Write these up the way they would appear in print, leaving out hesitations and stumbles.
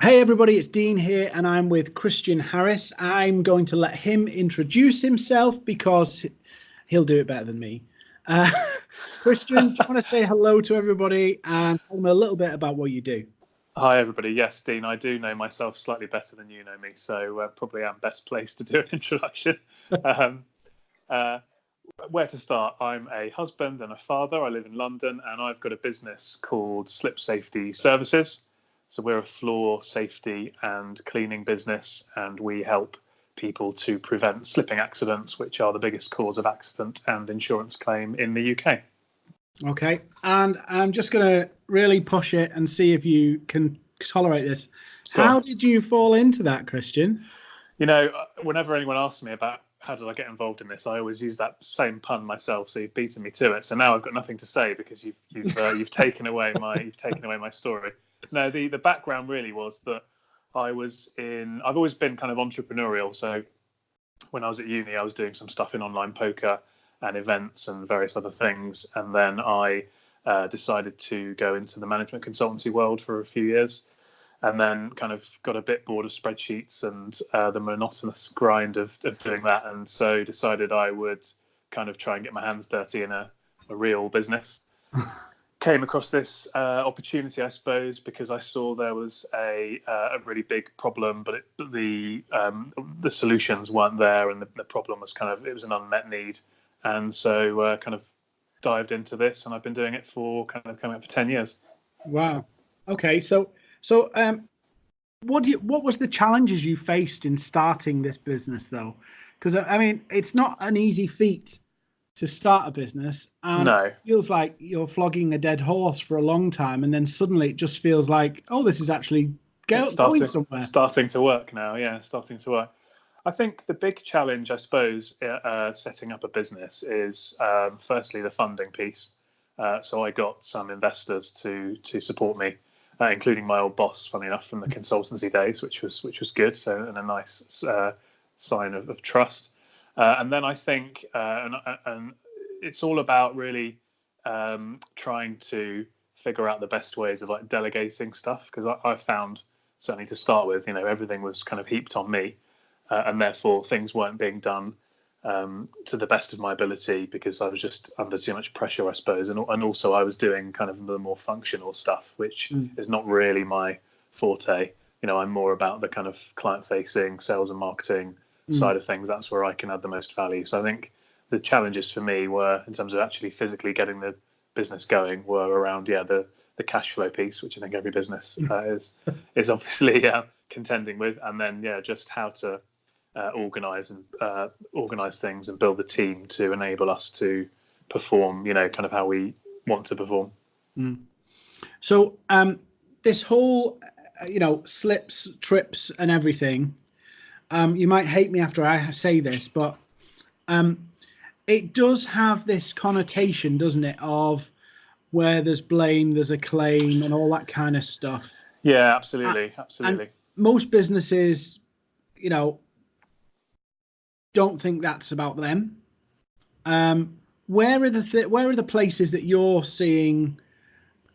Hey everybody, it's Dean here and I'm with Christian Harris. I'm going to let him introduce himself because he'll do it better than me. Uh, Christian, do you want to say hello to everybody and tell them a little bit about what you do? Hi everybody. Yes, Dean, I do know myself slightly better than you know me, so probably am best placed to do an introduction. um, uh, where to start? I'm a husband and a father. I live in London and I've got a business called Slip Safety Services. So we're a floor safety and cleaning business, and we help people to prevent slipping accidents, which are the biggest cause of accident and insurance claim in the UK. Okay, and I'm just going to really push it and see if you can tolerate this. How did you fall into that, Christian? You know, whenever anyone asks me about how did I get involved in this, I always use that same pun myself. So you've beaten me to it. So now I've got nothing to say because you've taken away my story. No, the background really was that I've always been kind of entrepreneurial. So when I was at uni, I was doing some stuff in online poker and events and various other things, and then I decided to go into the management consultancy world for a few years, and then kind of got a bit bored of spreadsheets and the monotonous grind of doing that, and so decided I would kind of try and get my hands dirty in a real business. Came across this opportunity, I suppose, because I saw there was a really big problem, but the solutions weren't there, and the problem was it was an unmet need, and so kind of dived into this, and I've been doing it for kind of coming up for 10 years. Wow. Okay, so what was the challenges you faced in starting this business though? Because I mean, it's not an easy feat to start a business, and No. it feels like you're flogging a dead horse for a long time, and then suddenly it just feels like, oh, this is actually going somewhere. Starting to work now, yeah, starting to work. I think the big challenge, I suppose, setting up a business is firstly the funding piece. So I got some investors to support me, including my old boss, funny enough, from the consultancy days, which was good. So and a nice sign of trust. And then I think, and it's all about really trying to figure out the best ways of like delegating stuff, because I found, certainly to start with, everything was kind of heaped on me, and therefore things weren't being done to the best of my ability because I was just under too much pressure, I suppose, and also I was doing kind of the more functional stuff, which is not really my forte. I'm more about the kind of client-facing sales and marketing side of things. That's where I can add the most value. So I think the challenges for me were, in terms of actually physically getting the business going, were around the cash flow piece, which I think every business is obviously contending with, and then just how to organize things and build the team to enable us to perform, kind of how we want to perform. So this whole slips, trips and everything, you might hate me after I say this, but it does have this connotation, doesn't it, of where there's blame, there's a claim, and all that kind of stuff. Yeah, absolutely. And most businesses, don't think that's about them. Where are the places that you're seeing,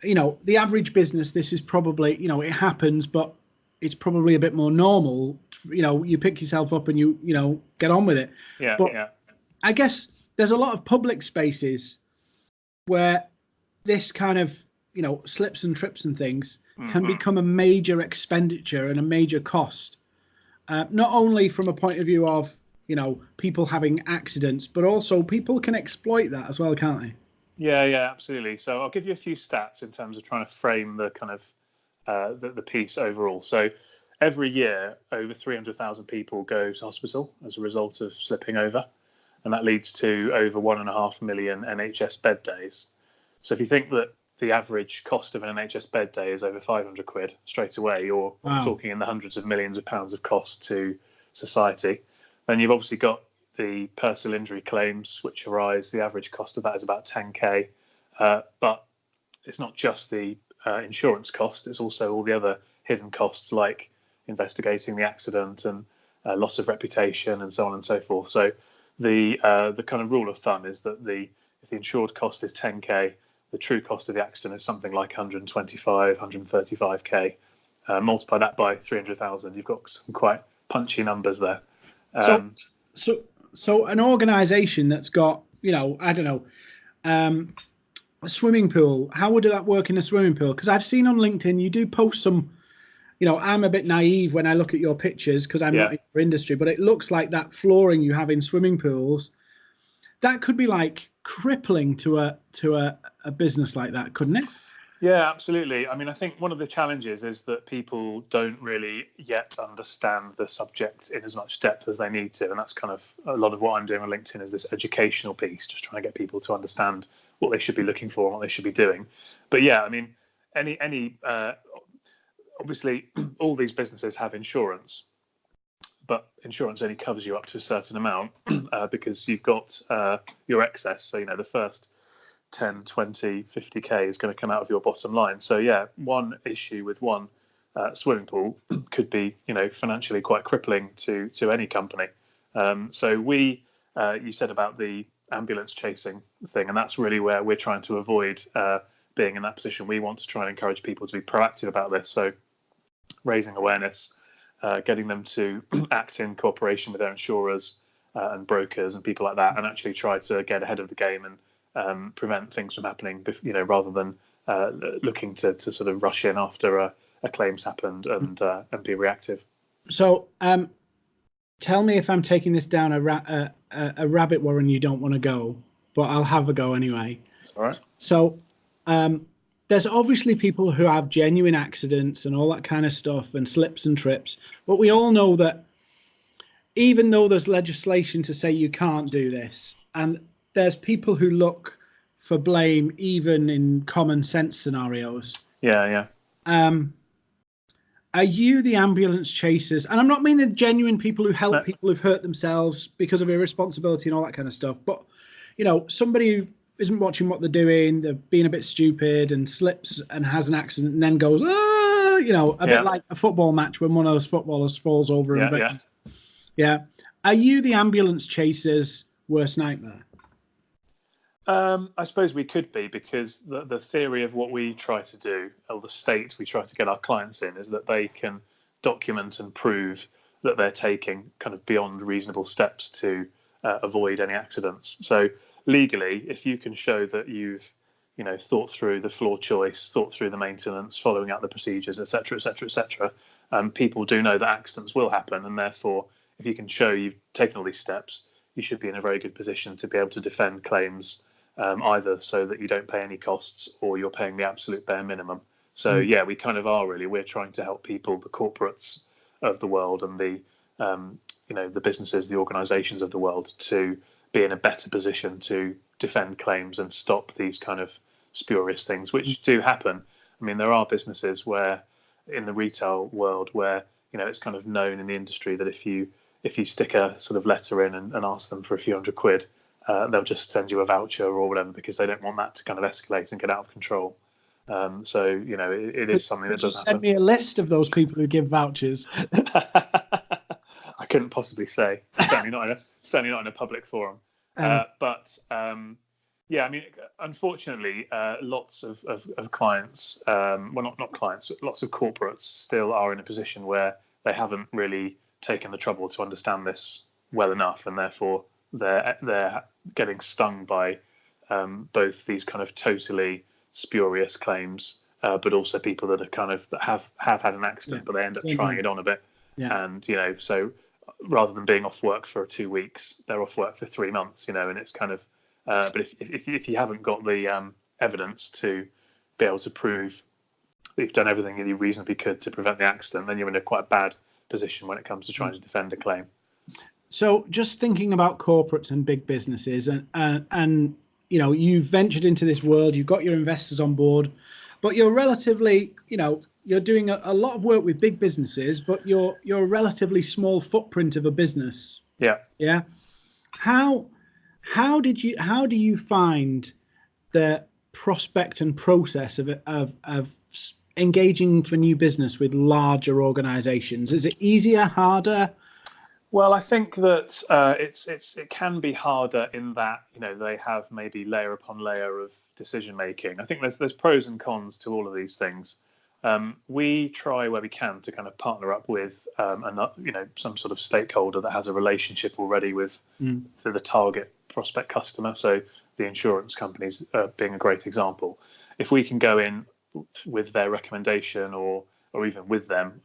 the average business? This is probably, it happens, but it's probably a bit more normal. You pick yourself up and you get on with it. Yeah, but yeah. I guess there's a lot of public spaces where this kind of, slips and trips and things can become a major expenditure and a major cost. Not only from a point of view of, people having accidents, but also people can exploit that as well, can't they? Yeah, absolutely. So I'll give you a few stats in terms of trying to frame the kind of the piece overall. So every year, over 300,000 people go to hospital as a result of slipping over, and that leads to over 1.5 million NHS bed days. So if you think that the average cost of an NHS bed day is over 500 quid, straight away you're talking in the hundreds of millions of pounds of cost to society. Then you've obviously got the personal injury claims which arise. The average cost of that is about 10k, but it's not just the insurance cost, it's also all the other hidden costs like investigating the accident and loss of reputation and so on and so forth. So the kind of rule of thumb is that if the insured cost is 10k, the true cost of the accident is something like 125, 135k. multiply that by 300,000. You've got some quite punchy numbers there. So an organisation that's got, I don't know, a swimming pool. How would that work in a swimming pool? Because I've seen on LinkedIn you do post some. I'm a bit naive when I look at your pictures because I'm not in your industry, but it looks like that flooring you have in swimming pools, that could be like crippling to a business like that, couldn't it? Yeah, absolutely. I mean, I think one of the challenges is that people don't really yet understand the subject in as much depth as they need to. And that's kind of a lot of what I'm doing on LinkedIn is this educational piece, just trying to get people to understand what they should be looking for and what they should be doing. But yeah, I mean, obviously all these businesses have insurance, but insurance only covers you up to a certain amount because you've got your excess. So, the first 10, 20, 50k is going to come out of your bottom line. So yeah, one issue with one swimming pool could be, financially quite crippling to any company. So you said about the ambulance chasing thing, and that's really where we're trying to avoid being in that position. We want to try and encourage people to be proactive about this. So raising awareness, getting them to act in cooperation with their insurers and brokers and people like that, and actually try to get ahead of the game and prevent things from happening, rather than looking to sort of rush in after a claim's happened and be reactive. So tell me if I'm taking this down a rabbit warren you don't want to go, but I'll have a go anyway. That's all right. So there's obviously people who have genuine accidents and all that kind of stuff and slips and trips, but we all know that even though there's legislation to say you can't do this, and there's people who look for blame even in common sense scenarios. Yeah. Are you the ambulance chasers? And I'm not meaning the genuine people who help people who've hurt themselves because of irresponsibility and all that kind of stuff. But, somebody who isn't watching what they're doing, they're being a bit stupid and slips and has an accident and then goes, bit like a football match when one of those footballers falls over. Yeah. Are you the ambulance chasers' worst nightmare? I suppose we could be, because the theory of what we try to do, or the state we try to get our clients in, is that they can document and prove that they're taking kind of beyond reasonable steps to avoid any accidents. So legally, if you can show that you've thought through the floor choice, thought through the maintenance, following out the procedures, etc., people do know that accidents will happen, and therefore, if you can show you've taken all these steps, you should be in a very good position to be able to defend claims. Either so that you don't pay any costs or you're paying the absolute bare minimum. So yeah, we kind of are really. We're trying to help people, the corporates of the world and the the businesses, the organisations of the world, to be in a better position to defend claims and stop these kind of spurious things, which do happen. I mean, there are businesses where, in the retail world, where it's kind of known in the industry that if you stick a sort of letter in and ask them for a few £100, they'll just send you a voucher or whatever, because they don't want that to kind of escalate and get out of control. So it is something that does happen. Send me a list of those people who give vouchers. I couldn't possibly say. Certainly not in a public forum. But yeah, I mean, unfortunately, lots of clients, not clients, but lots of corporates still are in a position where they haven't really taken the trouble to understand this well enough, and therefore they're getting stung by both these kind of totally spurious claims, but also people that are kind of that have had an accident, but they end up trying it on a bit. And so rather than being off work for 2 weeks, they're off work for 3 months. And it's kind of but if you haven't got the evidence to be able to prove that you've done everything that you reasonably could to prevent the accident, then you're in a quite bad position when it comes to trying to defend a claim. So just thinking about corporates and big businesses, and you've ventured into this world, you've got your investors on board, but you're relatively, you're doing a lot of work with big businesses, but you're a relatively small footprint of a business. Yeah. How do you find the prospect and process of engaging for new business with larger organizations? Is it easier, harder? Well, I think that it can be harder in that they have maybe layer upon layer of decision making. I think there's pros and cons to all of these things. We try where we can to kind of partner up with some sort of stakeholder that has a relationship already with the target prospect customer. So the insurance companies being a great example. If we can go in with their recommendation or even with them,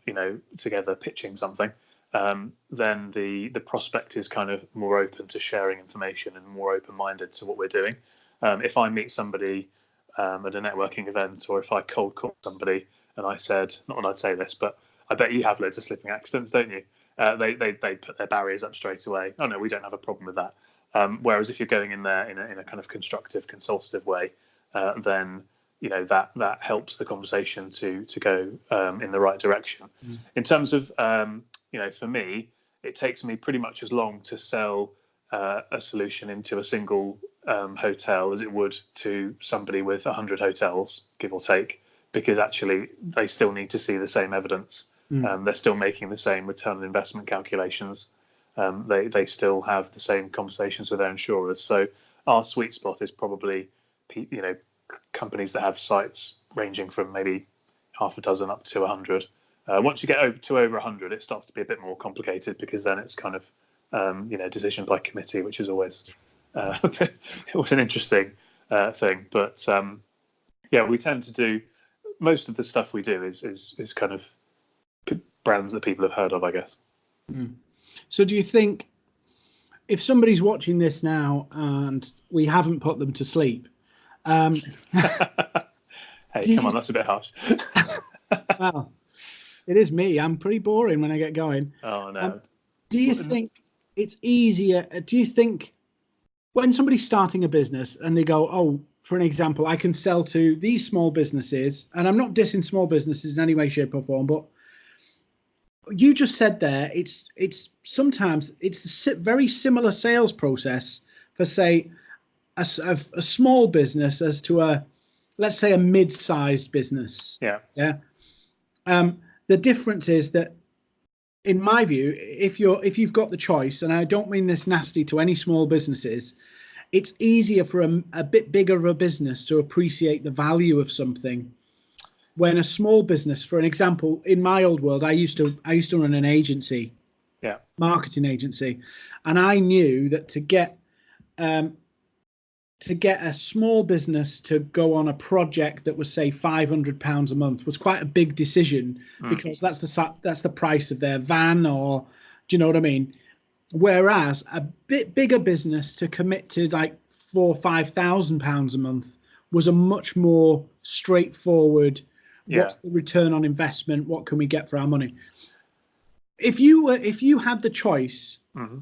together pitching something, then the prospect is kind of more open to sharing information and more open-minded to what we're doing. If I meet somebody at a networking event, or if I cold call somebody and I said, not that I'd say this, but I bet you have loads of slipping accidents, don't you? They put their barriers up straight away. Oh no, we don't have a problem with that. Whereas if you're going in there in a kind of constructive, consultative way, then that helps the conversation to go in the right direction. In terms of for me, it takes me pretty much as long to sell a solution into a single hotel as it would to somebody with 100 hotels, give or take, because actually they still need to see the same evidence. They're still making the same return on investment calculations. They still have the same conversations with their insurers. So our sweet spot is probably companies that have sites ranging from maybe half a dozen up to 100. Once you get over 100, it starts to be a bit more complicated, because then it's kind of decision by committee, which is always it was an interesting thing. But we tend to do most of the stuff we do is kind of brands that people have heard of, I guess. So do you think if somebody's watching this now and we haven't put them to sleep, hey, come on, that's a bit harsh. Well, it is me. I'm pretty boring when I get going. Oh no. Do you think it's easier? Do you think when somebody's starting a business and they go, oh, for an example, I can sell to these small businesses, and I'm not dissing small businesses in any way, shape, or form, but you just said there, it's sometimes it's a very similar sales process for, say, a small business as to let's say a mid-sized business. Yeah. The difference is that, in my view, if you've got the choice, and I don't mean this nasty to any small businesses, it's easier for a bit bigger of a business to appreciate the value of something. When a small business, for an example, in my old world, I used to run an agency, marketing agency, and I knew that to get a small business to go on a project that was, say, £500 a month was quite a big decision, because that's the price of their van, or do you know what I mean? Whereas a bit bigger business to commit to like £4,000 or £5,000 a month was a much more straightforward. What's the return on investment? What can we get for our money? If you had the choice, and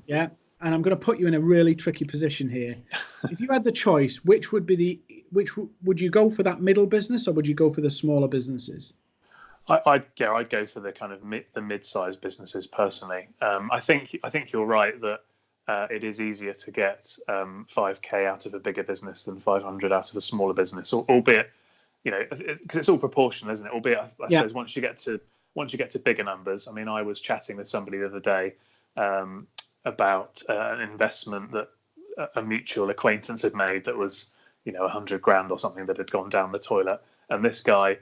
I'm going to put you in a really tricky position here. If you had the choice, which would you go for, that middle business, or would you go for the smaller businesses? I'd go for the kind of the mid-sized businesses personally. I think you're right that it is easier to get 5k out of a bigger business than 500 out of a smaller business, albeit because it's all proportional, isn't it? Albeit I suppose once you get to bigger numbers. I mean, I was chatting with somebody the other day about an investment that a mutual acquaintance had made that was 100 grand or something that had gone down the toilet, and this guy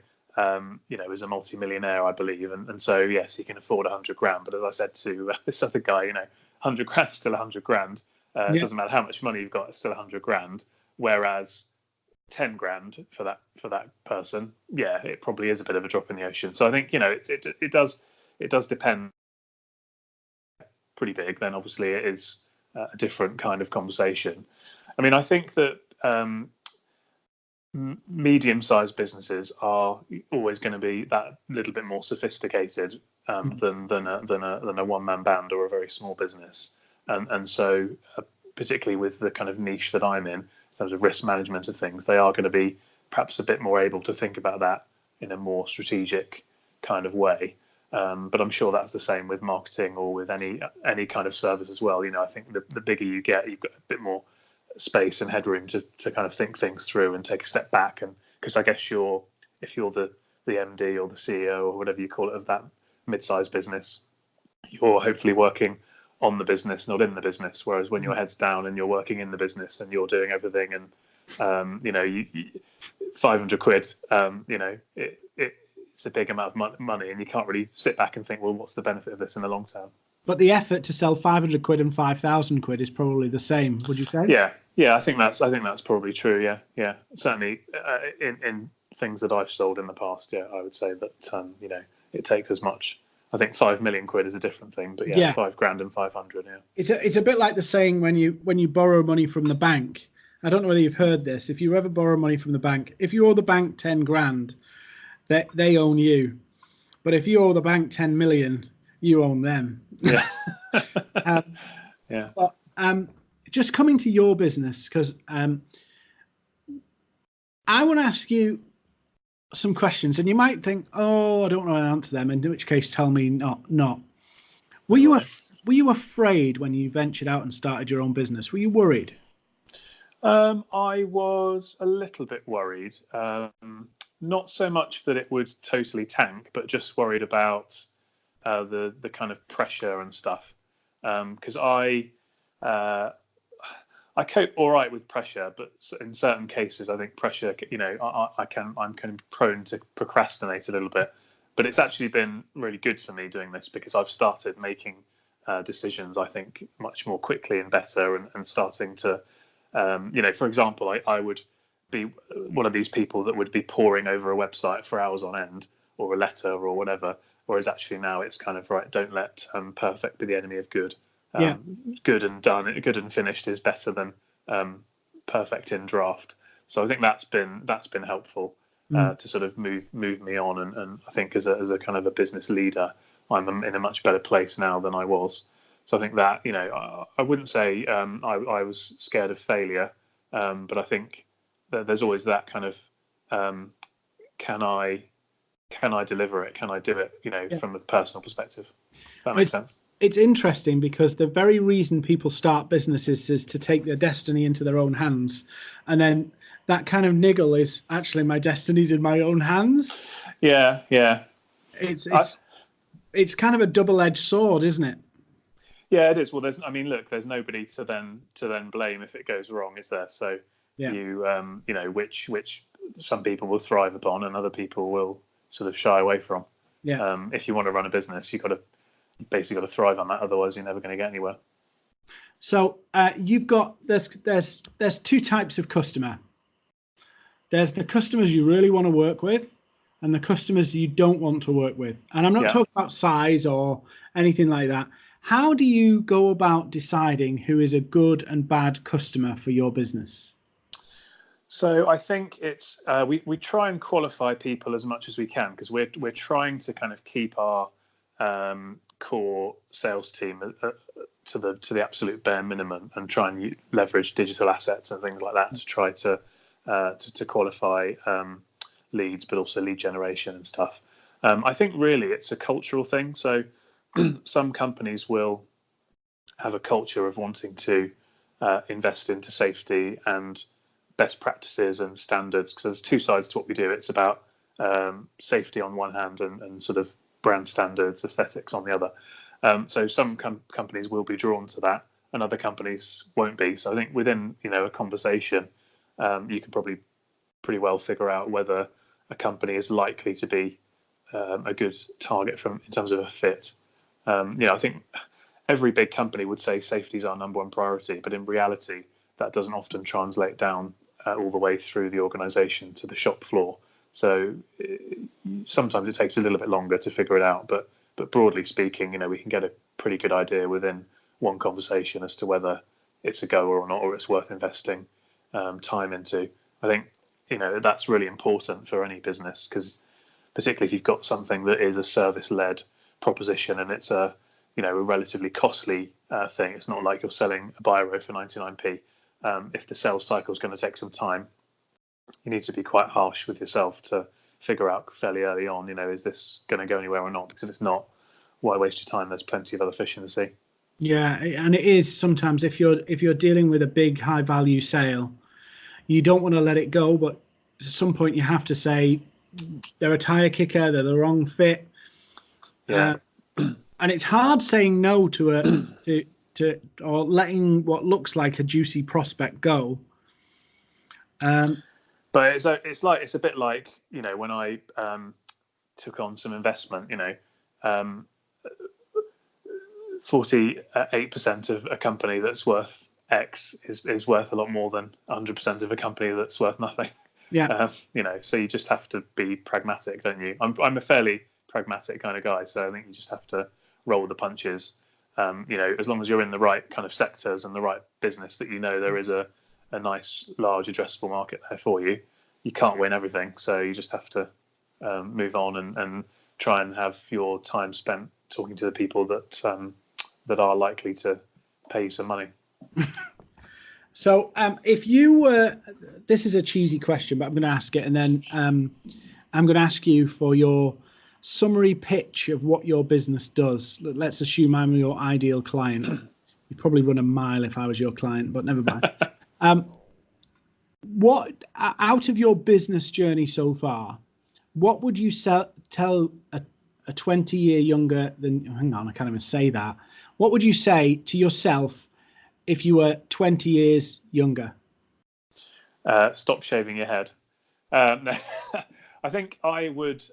is a multi-millionaire, I believe, and so yes, he can afford 100 grand. But as I said to this other guy, 100 grand is still 100 grand. It doesn't matter how much money you've got, it's still 100 grand. Whereas 10 grand for that person, it probably is a bit of a drop in the ocean. So I think it does depend. Pretty big, then obviously it is a different kind of conversation. I mean, I think that medium-sized businesses are always going to be that little bit more sophisticated than a one-man band or a very small business, and so particularly with the kind of niche that I'm in terms of risk management of things, they are going to be perhaps a bit more able to think about that in a more strategic kind of way. But I'm sure that's the same with marketing or with any kind of service as well. I think the bigger you get, you've got a bit more space and headroom to kind of think things through and take a step back. And because I guess if you're the MD or the CEO or whatever you call it of that mid-sized business, you're hopefully working on the business, not in the business. Whereas when your head's down and you're working in the business and you're doing everything, and you 500 quid, it's it's a big amount of money, and you can't really sit back and think, well, what's the benefit of this in the long term? But the effort to sell 500 quid and 5,000 quid is probably the same, would you say? Yeah. I think that's probably true. Yeah. Certainly in things that I've sold in the past, yeah, I would say that it takes as much. I think 5 million quid is a different thing, but yeah. 5 grand and 500. Yeah, it's a bit like the saying when you borrow money from the bank. I don't know whether you've heard this. If you ever borrow money from the bank, if you owe the bank 10 grand, they own you. But if you owe the bank 10 million, you own them. Yeah. Yeah. But just coming to your business, because I want to ask you some questions, and you might think, oh, I don't know how to answer them, in which case tell me not. Were you afraid when you ventured out and started your own business? Were you worried? I was a little bit worried. Not so much that it would totally tank, but just worried about the kind of pressure and stuff. Because I cope all right with pressure, but in certain cases, I think pressure, I'm kind of prone to procrastinate a little bit. But it's actually been really good for me doing this, because I've started making decisions, I think, much more quickly and better, and starting to, for example, I would be one of these people that would be poring over a website for hours on end, or a letter or whatever. Whereas actually now it's kind of, right, don't let perfect be the enemy of good. Good and done, good and finished is better than perfect in draft. So I think that's been helpful to sort of move me on, and I think as a kind of a business leader, I'm in a much better place now than I was. So I think that, I wouldn't say I was scared of failure, but I think that there's always that kind of can I deliver it? Can I do it? From a personal perspective. That makes sense. It's interesting, because the very reason people start businesses is to take their destiny into their own hands. And then that kind of niggle is, actually, my destiny's in my own hands. Yeah. It's kind of a double-edged sword, isn't it? Yeah, it is. Well, there's nobody to then blame if it goes wrong, is there? So which some people will thrive upon and other people will sort of shy away from. Yeah. If you want to run a business, you've basically got to thrive on that, otherwise you're never going to get anywhere. So there's two types of customer. There's the customers you really want to work with, and the customers you don't want to work with. And I'm not talking about size or anything like that. How do you go about deciding who is a good and bad customer for your business? So I think it's we try and qualify people as much as we can, because we're trying to kind of keep our core sales team to the absolute bare minimum, and try and leverage digital assets and things like that to try to qualify leads, but also lead generation and stuff. I think really it's a cultural thing. So some companies will have a culture of wanting to invest into safety and best practices and standards, because there's two sides to what we do. It's about safety on one hand and sort of brand standards, aesthetics on the other. So some companies will be drawn to that, and other companies won't be. So I think within a conversation, you can probably pretty well figure out whether a company is likely to be a good target in terms of a fit. I think every big company would say safety is our number one priority, but in reality, that doesn't often translate down all the way through the organisation to the shop floor. So sometimes it takes a little bit longer to figure it out, but broadly speaking, we can get a pretty good idea within one conversation as to whether it's a goer or not, or it's worth investing time into. I think that's really important for any business, because particularly if you've got something that is a service-led proposition and it's a relatively costly thing. It's not like you're selling a biro for 99p. If the sales cycle is going to take some time, you need to be quite harsh with yourself to figure out fairly early on, is this going to go anywhere or not? Because if it's not, why waste your time? There's plenty of other fish in the sea. Yeah, and it is sometimes if you're dealing with a big high value sale, you don't want to let it go, but at some point you have to say they're a tire kicker, they're the wrong fit. Yeah. And it's hard saying no to or letting what looks like a juicy prospect go. But it's a bit like when I took on some investment, 48% of a company that's worth X is worth a lot more than 100% of a company that's worth nothing. Yeah. So you just have to be pragmatic, don't you? I'm a fairly pragmatic kind of guy, so I think you just have to roll the punches. As long as you're in the right kind of sectors and the right business that there is a nice large addressable market there for you. You can't win everything, so you just have to move on and try and have your time spent talking to the people that are likely to pay you some money. So if you were, this is a cheesy question, but I'm going to ask it, and then I'm going to ask you for your summary pitch of what your business does. Let's assume I'm your ideal client. You'd probably run a mile if I was your client, but never mind. What, out of your business journey so far, what would you tell a 20-year younger than, hang on, I can't even say that. What would you say to yourself if you were 20 years younger? Stop shaving your head. No. I think I would.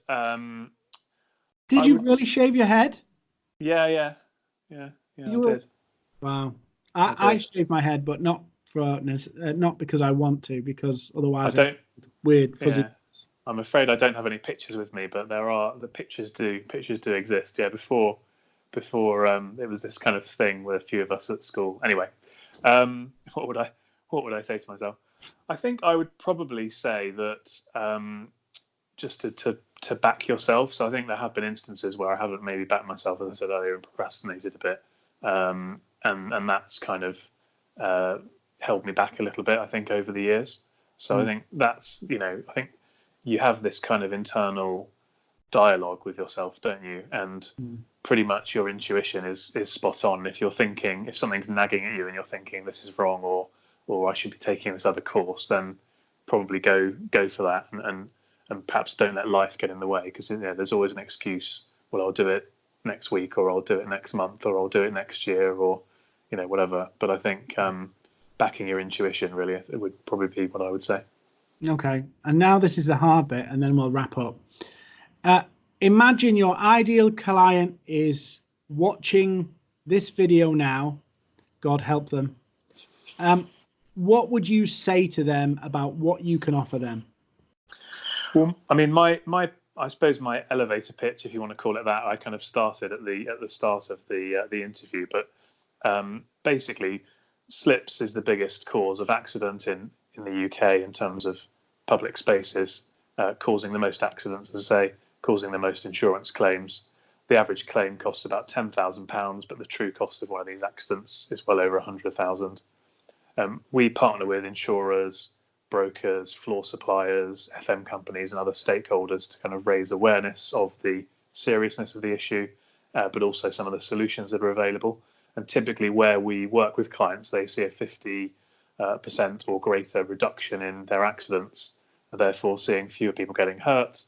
Did you really shave your head? Yeah, I did. Wow. I shave my head, but not because I want to, because otherwise I don't. Weird fuzzy. Yeah. I'm afraid I don't have any pictures with me, but the pictures do exist. Yeah, before it was this kind of thing with a few of us at school. Anyway, what would I say to myself? I think I would probably say that just to back yourself. So I think there have been instances where I haven't maybe backed myself, as I said earlier, and procrastinated a bit, and that's kind of held me back a little bit, I think, over the years. So I think that's, I think you have this kind of internal dialogue with yourself, don't you? And pretty much your intuition is spot on. If something's nagging at you and you're thinking this is wrong, or I should be taking this other course, then probably go for that, and perhaps don't let life get in the way, because there's always an excuse. Well, I'll do it next week, or I'll do it next month, or I'll do it next year, or whatever. But I think backing your intuition, really, it would probably be what I would say. Okay, and now this is the hard bit, and then we'll wrap up. Imagine your ideal client is watching this video now. God help them. What would you say to them about what you can offer them? Well, I mean, I suppose my elevator pitch, if you want to call it that, I kind of started at the start of the interview. But basically, slips is the biggest cause of accident in the UK in terms of public spaces, causing the most accidents, as I say, causing the most insurance claims. The average claim costs about £10,000, but the true cost of one of these accidents is well over 100,000. We partner with insurers, brokers, floor suppliers, FM companies, and other stakeholders to kind of raise awareness of the seriousness of the issue, but also some of the solutions that are available. And typically, where we work with clients, they see a 50% or greater reduction in their accidents, and therefore seeing fewer people getting hurt,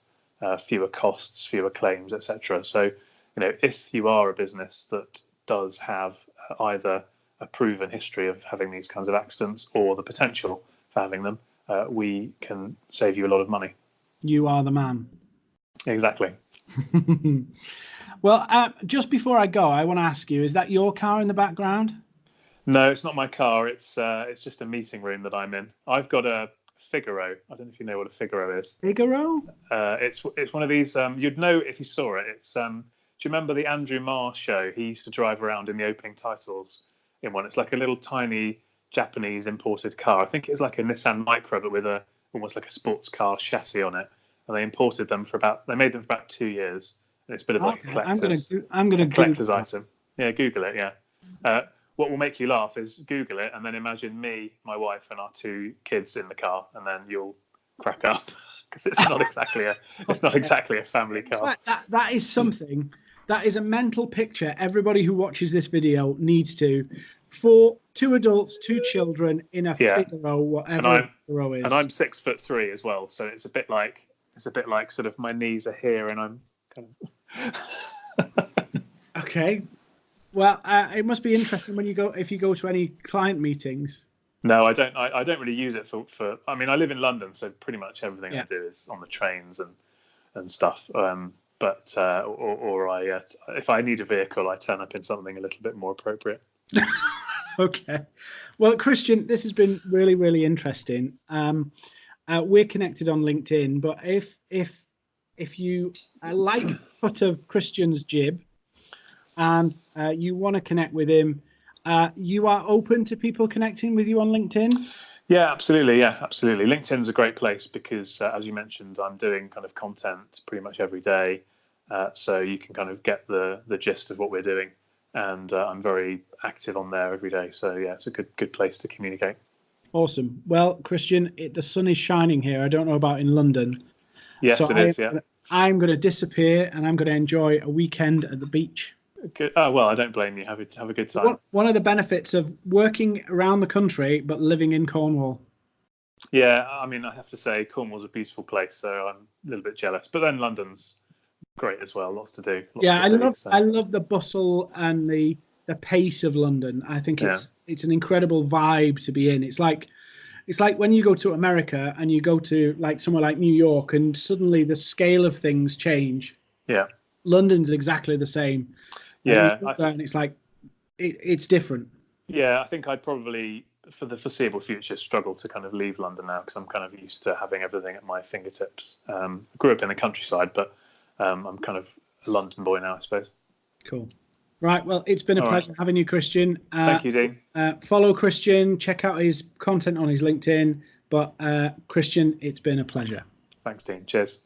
fewer costs, fewer claims, etc. So, if you are a business that does have either a proven history of having these kinds of accidents or the potential for having them, we can save you a lot of money. You are the man. Exactly. Well, just before I go, I want to ask you, is that your car in the background? No, it's not my car. It's just a meeting room that I'm in. I've got a Figaro. I don't know if you know what a Figaro is. Figaro? It's one of these. You'd know if you saw it. It's. Do you remember the Andrew Marr show? He used to drive around in the opening titles in one. It's like a little tiny Japanese imported car. I think it's like a Nissan Micra, but with almost like a sports car chassis on it. And they imported them they made them for about 2 years. And it's a bit of like a collector's item. Yeah, Google it. Yeah. What will make you laugh is Google it and then imagine me, my wife, and our 2 kids in the car, and then you'll crack up, because it's not exactly a family car. Like that is something. That is a mental picture everybody who watches this video needs to. For 2 adults, 2 children in a Figaro, whatever Figaro is. And I'm 6'3" as well, so it's a bit like sort of my knees are here, and I'm kind of. Okay. Well, it must be interesting if you go to any client meetings. No, I don't. I don't really use it for. I mean, I live in London, so pretty much everything I do is on the trains and stuff. but or I if I need a vehicle, I turn up in something a little bit more appropriate. Okay. Well, Christian, this has been really, really interesting. We're connected on LinkedIn, but if you like the cut of Christian's jib and you want to connect with him, you are open to people connecting with you on LinkedIn? Yeah, absolutely. Yeah, absolutely. LinkedIn's a great place because, as you mentioned, I'm doing kind of content pretty much every day, so you can kind of get the gist of what we're doing. And I'm very active on there every day. So yeah, it's a good place to communicate. Awesome. Well, Christian, the sun is shining here. I don't know about in London. Yes, So it is. Yeah. I'm going to disappear and I'm going to enjoy a weekend at the beach. Good. Oh, well, I don't blame you. Have a good time. One of the benefits of working around the country but living in Cornwall. Yeah, I mean, I have to say Cornwall's a beautiful place, so I'm a little bit jealous. But then London's great as well. Lots to do. I love the bustle and the pace of London. I think it's an incredible vibe to be in. It's like when you go to America and you go to like somewhere like New York and suddenly the scale of things change. Yeah. London's exactly the same. Yeah. And it's like it's different. Yeah, I think I'd probably, for the foreseeable future, struggle to kind of leave London now because I'm kind of used to having everything at my fingertips. Grew up in the countryside, but I'm kind of a London boy now, I suppose. Cool. Right. Well, it's been a pleasure having you, Christian. Thank you, Dean. Follow Christian. Check out his content on his LinkedIn. But Christian, it's been a pleasure. Thanks, Dean. Cheers.